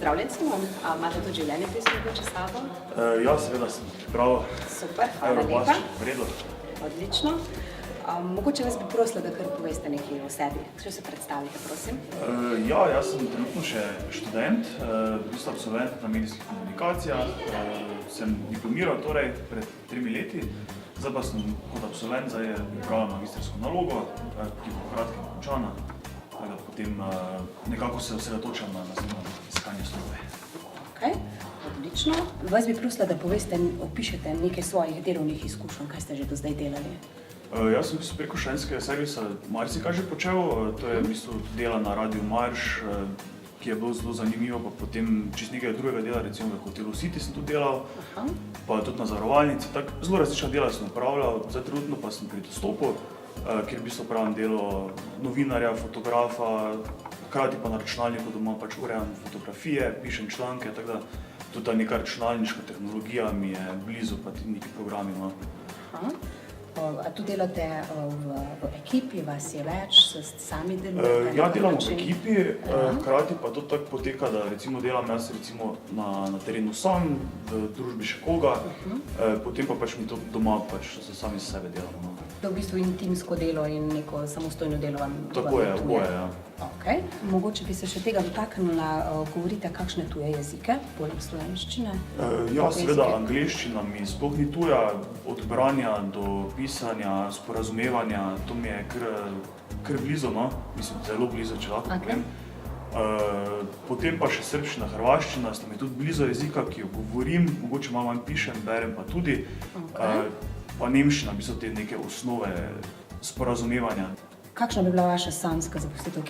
Pozdravljen, Simon. Imate tudi življenjepis mogoče s sabo? Ja, seveda sem pripravil. Super, hvala lepa. Vredo. Odlično. Mogoče vas bi prosila, da kar poveste nekaj o sebi. Če se predstavite, prosim. Ja, jaz sem trenutno še študent, v bistvu absolvent na medijskih komunikacijah. Sem diplomiral torej pred 3 leti, zdaj pa sem kot absolvent pripravljal magistrsko nalogo, ki bo kratkem končana. Potem nekako se osredotočam na iskanje službe. Ok, odlično. Vas bi prosila, da poveste, opišete nekaj svojih delovnih izkušenj, kaj ste že do zdaj delali. Jaz sem preko študentskega servisa marsikaj že počel, to je v bistvu dela na Radiu Marš, ki je bilo zelo zanimivo, pa potem čisto nekaj drugega dela, recimo v hotelu City sem tudi delal, pa tudi na zavarovalnici, tako zelo različna dela sem upravljal, zdaj trenutno pa sem pri Dostopu, kjer v bistvu upravljam delo novinarja, fotografa, hkrati pa na računalniku doma pač urejam fotografije, pišem članke, tako da tudi neka računalniška tehnologija mi je blizu, pa tudi neki programi. A tu delate v ekipi, vas je več, sami delujete? Ja, delamo v ekipi, hkrati pa to tako poteka, da recimo delam jaz na terenu sam, v družbi še koga, potem pa pač mi to doma pač sami za sebe delamo. To je v bistvu intimsko delo in neko samostojno delo vam Tako je, oboje, ja. Ok, mogoče bi se še tega dotaknila, govorite kakšne tuje jezike, poleg slovenščine? Ja, seveda, angleščina mi sploh ni tuja, od branja do pisanja, sporazumevanja, to mi je kar blizu, no, mislim, zelo blizu, če lahko povem. Potem pa še srbščina, hrvaščina, sta mi tudi blizu jezika, ki jo govorim, mogoče malo manj pišem, berem pa tudi, pa nemščina, v bistvu te neke osnove sporazumevanja. Kakšna bi bila vaša sanjska zaposlitev?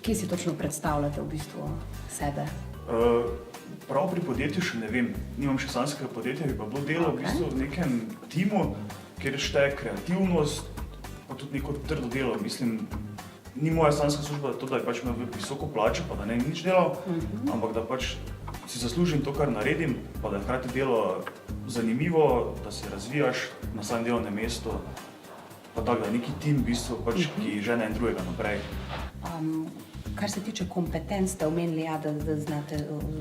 Kje si točno predstavljate v bistvu sebe? Prav pri podjetju še ne vem, nimam še sanjskega podjetja, bi pa bilo delo v bistvu v nekem timu, kjer šteje kreativnost, pa tudi neko trdo delo. Mislim, ni moja sanjska služba to, da je pač imel visoko plačo, pa da ne nič delal, ampak da pač si zaslužim to, kar naredim, pa da je hkrati delo zanimivo, da se razvijaš na samem delovnem mestu, pa tako, da je neki tim v bistvu, pač, ki žene en drugega naprej. Kar se tiče kompetenc, ste omenili, ja, da znate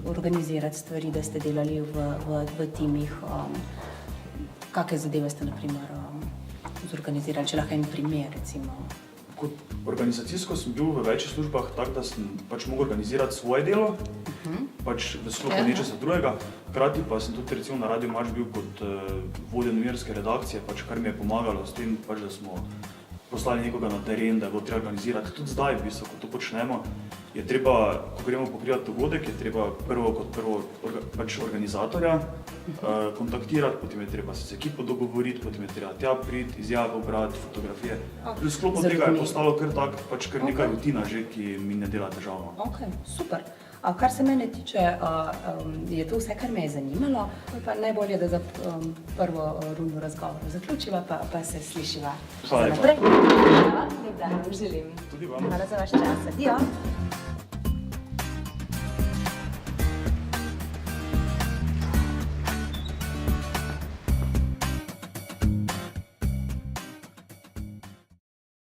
organizirati stvari, da ste delali v timih. Kakšne zadeve ste, na primer, zorganizirali? Če lahko en primer, recimo. Kot organizacijsko sem bil v večjih službah tak, da sem pač mogel organizirati svoje delo, pač v sklopu nečesa drugega. Hkrati pa sem tudi recimo na Radiu Marš bil kot vodja novinarske redakcije, pač kar mi je pomagalo s tem, pač, da smo poslali nekoga na teren, da je bilo treba organizirati. Tudi zdaj, v bistvu, ko to počnemo, je treba, ko gremo pokrivati dogodek, je treba kot prvo pač organizatorja kontaktirati, potem je treba se z ekipo dogovoriti, potem je treba tja priti, izjavo brati, fotografije. V sklopu tega je postalo kar tak, pač kar neka rutina že, ki mi ne dela težavno. Ok, super. Kar se mene tiče, je to vse, kar me je zanimalo, pa najbolje, da za prvo rundo razgovora zaključiva, pa se slišiva za naprej. Hvala, lep dan vam želim. Tudi vam. Hvala za vaš čas. Adijo.